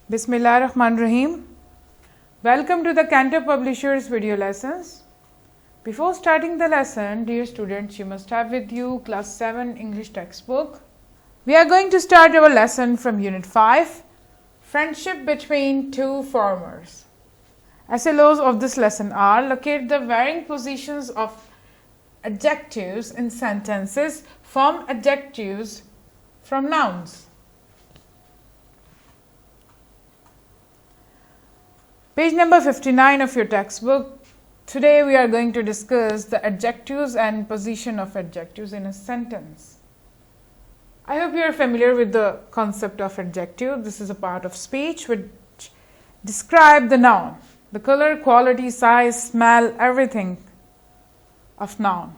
Bismillahirrahmanirrahim. Welcome to the Cantor Publishers video lessons. Before starting the lesson, dear students, you must have with you class 7 English textbook. We are going to start our lesson from unit 5, Friendship between two farmers. SLOs of this lesson are: locate the varying positions of adjectives in sentences, form adjectives from nouns. Page number 59 of your textbook. Today we are going to discuss the adjectives and position of adjectives in a sentence. I hope you are familiar with the concept of adjective. This is a part of speech which describe the noun, the color, quality, size, smell, everything of noun.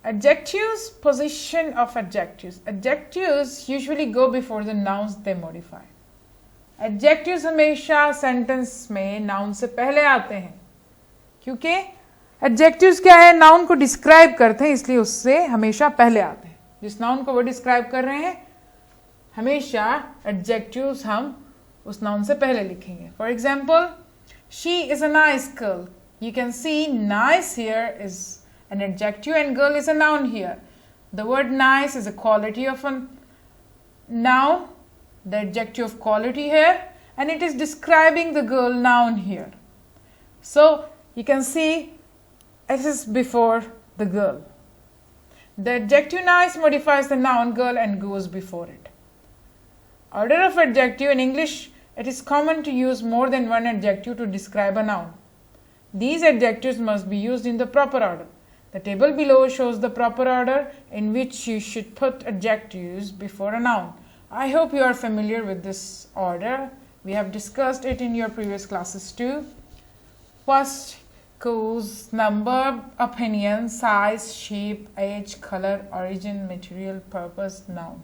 Adjectives, position of adjectives. Adjectives usually go before the nouns they modify. Adjectives हमेशा sentence में noun से पहले आते हैं, क्योंकि adjectives क्या है, noun को डिस्क्राइब करते हैं, इसलिए उससे हमेशा पहले आते हैं. जिस नाउन को वो डिस्क्राइब कर रहे हैं हमेशा एडजेक्टिव्स हम उस नाउन से पहले लिखेंगे. For example, she is a nice girl. You can see nice here is an adjective and girl is a noun here. The word nice is a quality of a noun, the adjective of quality here, and it is describing the girl noun here. So you can see S is before the girl. The adjective nice modifies the noun girl and goes before it. Order of adjective. In English, it is common to use more than one adjective to describe a noun. These adjectives must be used in the proper order. The table below shows the proper order in which you should put adjectives before a noun. I hope you are familiar with this order. We have discussed it in your previous classes too. First, cause, number, opinion, size, shape, age, color, origin, material, purpose, noun.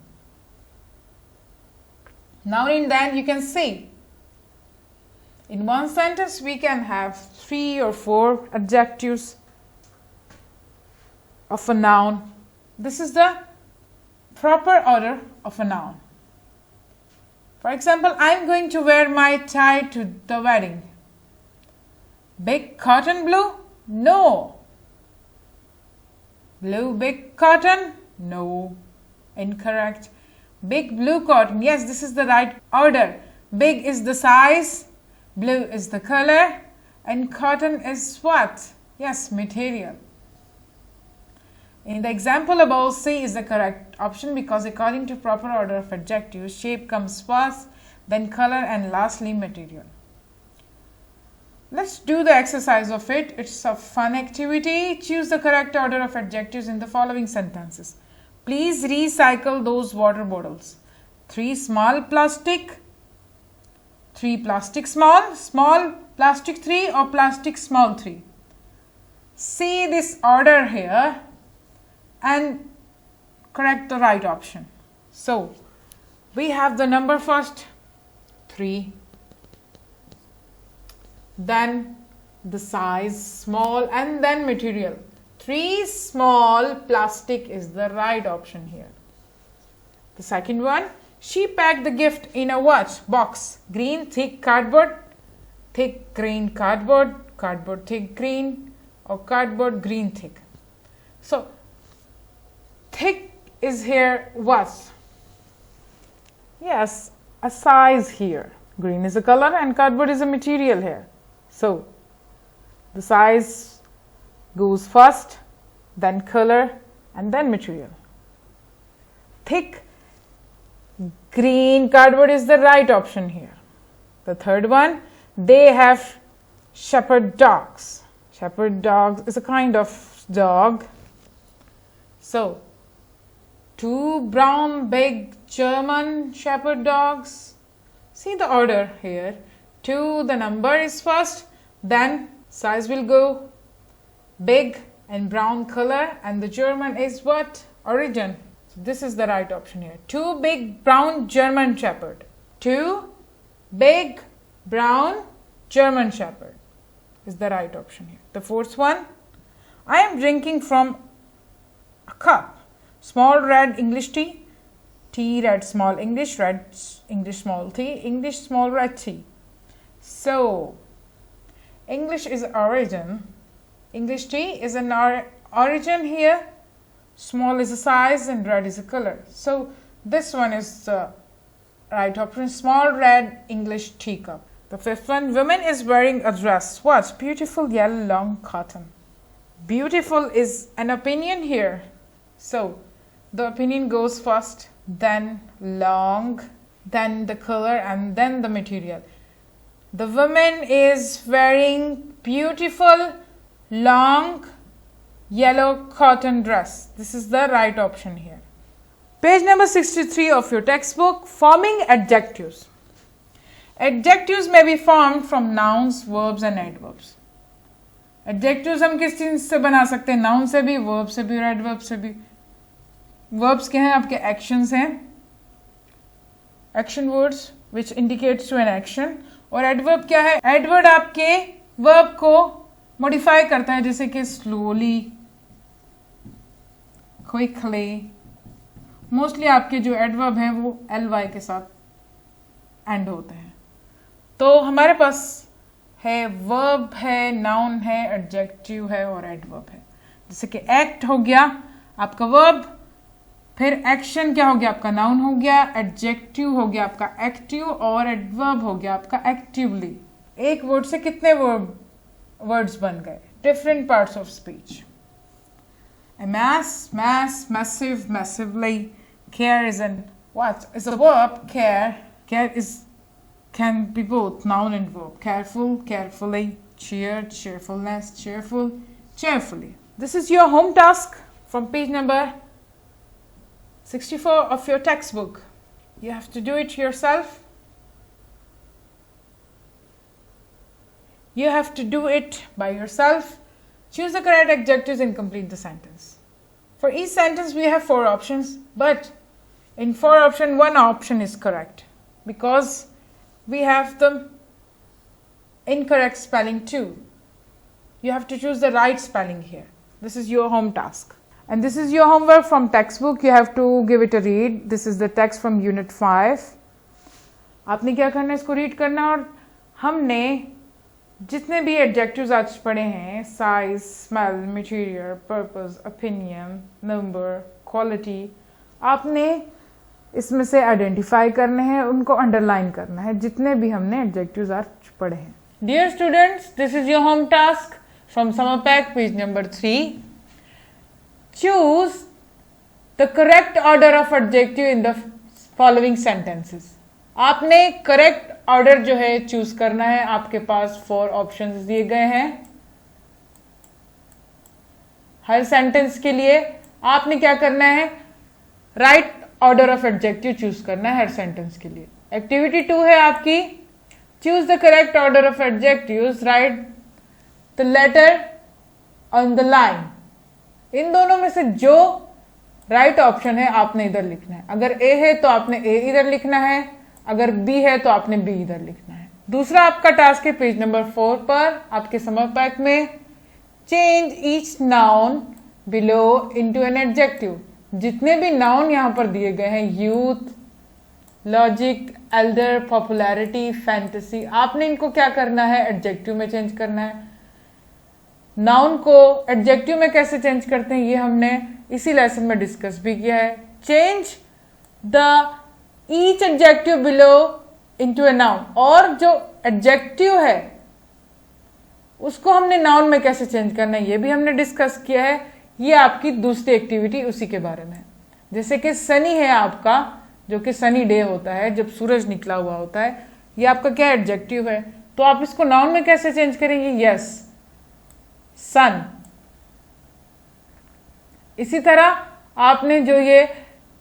Now in that you can see, in one sentence we can have 3 or 4 adjectives of a noun. This is the proper order of a noun. For example, I am going to wear my tie to the wedding. Big cotton blue? No. Blue big cotton? No. Incorrect. Big blue cotton. Yes, this is the right order. Big is the size, blue is the color, and cotton is what? Yes, material. In the example above, C is the correct option because according to proper order of adjectives, shape comes first, then color, and lastly material. Let's do the exercise of it. It's a fun activity. Choose the correct order of adjectives in the following sentences. Please recycle those water bottles. 3 small plastic, 3 plastic small, small plastic 3, or plastic small 3. See this order here and correct the right option. So we have the number first 3, then the size small, and then material. 3 small plastic is the right option here. The second one, she packed the gift in a what? Box. Green thick cardboard, thick green cardboard, cardboard thick green, or cardboard green thick. So thick is here what? Yes, a size here. Green is a color and cardboard is a material here. So the size goes first, then color, and then material. Thick green cardboard is the right option here. The third one, they have shepherd dogs. Shepherd dogs is a kind of dog. So 2 brown big German shepherd dogs. See the order here. 2, the number is first, then size will go big and brown color, and the German is what? Origin. So this is the right option here. 2 big brown German shepherd. 2 big brown German shepherd is the right option here. The fourth one, I am drinking from a cup. Small red English tea, T, red, small English, red, English, small T, English, small, red, T. So, English is origin. English T is an origin here. Small is a size and red is a color. So, this one is the right option. Small, red, English teacup. The fifth one, woman is wearing a dress. What? Beautiful yellow long cotton. Beautiful is an opinion here. So, the opinion goes first, then long, then the color, and then the material. The woman is wearing beautiful long yellow cotton dress. This is the right option here. Page number 63 of your textbook, forming adjectives. Adjectives may be formed from nouns, verbs and adverbs. Adjectives हम किस चीज से बना सकते हैं? Noun से भी, verb से भी और एडवर्ब से भी. वर्ब्स क्या हैं? आपके एक्शंस हैं, action words which indicates to an action. और एडवर्ब क्या है? एडवर्ब आपके वर्ब को मॉडिफाई करता है, जैसे कि स्लोली, क्विकली. मोस्टली आपके जो एडवर्ब हैं वो ly के साथ एंड होते हैं. तो हमारे पास है वर्ब है, नाउन है, एडजेक्टिव है और एडवर्ब है. जैसे कि एक्ट हो गया आपका वर्ब, फिर एक्शन क्या हो गया? आपका नाउन हो गया, एडजेक्टिव हो गया आपका एक्टिव और एडवर्ब हो गया आपका एक्टिवली. एक वर्ड से कितने वर्ड्स बन गए? Different parts of speech. amass, mass, massive, massively. Care is an what? Is a verb. Care is can be both noun and verb. Careful, carefully. Cheer, cheerfulness, cheerful, cheerfully. This is your home task from page number 64 of your textbook. You have to do it yourself. You have to do it by yourself. Choose the correct adjectives and complete the sentence. For each sentence we have 4 options, but in 4 options, 1 option is correct because we have the incorrect spelling too. You have to choose the right spelling here. This is your home task. And this is your homework from textbook. You have to give it a read. This is the text from unit 5. आपने क्या करना है? इसको read करना. और हमने जितने भी एडजेक्टिव्स आज पढ़े हैं, size, smell, material, purpose, opinion, number, quality, आपने इसमें से आइडेंटिफाई करने हैं, उनको अंडरलाइन करना है, जितने भी हमने एडजेक्टिव्स आज पढ़े हैं. Dear students, this is your home task from summer pack, page number 3. Choose the correct order of adjective in the following sentences. आपने करेक्ट ऑर्डर जो है चूज करना है. आपके पास 4 ऑप्शंस दिए गए हैं हर सेंटेंस के लिए. आपने क्या करना है? Right order of adjective choose करना है हर सेंटेंस के लिए. एक्टिविटी 2 है आपकी, choose the correct order of adjectives, write the letter on the line. इन दोनों में से जो राइट ऑप्शन है आपने इधर लिखना है. अगर ए है तो आपने ए इधर लिखना है, अगर बी है तो आपने बी इधर लिखना है. दूसरा आपका टास्क है पेज नंबर 4 पर आपके समर पैक में, change each noun below into an adjective. जितने भी नाउन यहां पर दिए गए हैं, youth, logic, Elder, popularity, fantasy, आपने इनको क्या करना है? एडजेक्टिव में चेंज करना है. नाउन को एडजेक्टिव में कैसे चेंज करते हैं ये हमने इसी लेसन में डिस्कस भी किया है. Change the each adjective below into a noun. और जो एडजेक्टिव है उसको हमने नाउन में कैसे चेंज करना है ये भी हमने डिस्कस किया है. ये आपकी दूसरी एक्टिविटी उसी के बारे में. जैसे कि सनी है आपका, जो कि सनी डे होता है, जब सूरज निकला हुआ होता है, ये आपका क्या एडजेक्टिव है, तो आप इसको नाउन में कैसे चेंज करेंगे? यस, सन. इसी तरह आपने जो ये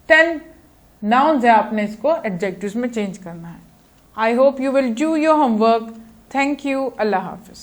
10 नाउन्स है आपने इसको एडजेक्टिव्स में चेंज करना है. I hope you will do your homework. Thank you. Allah Hafiz.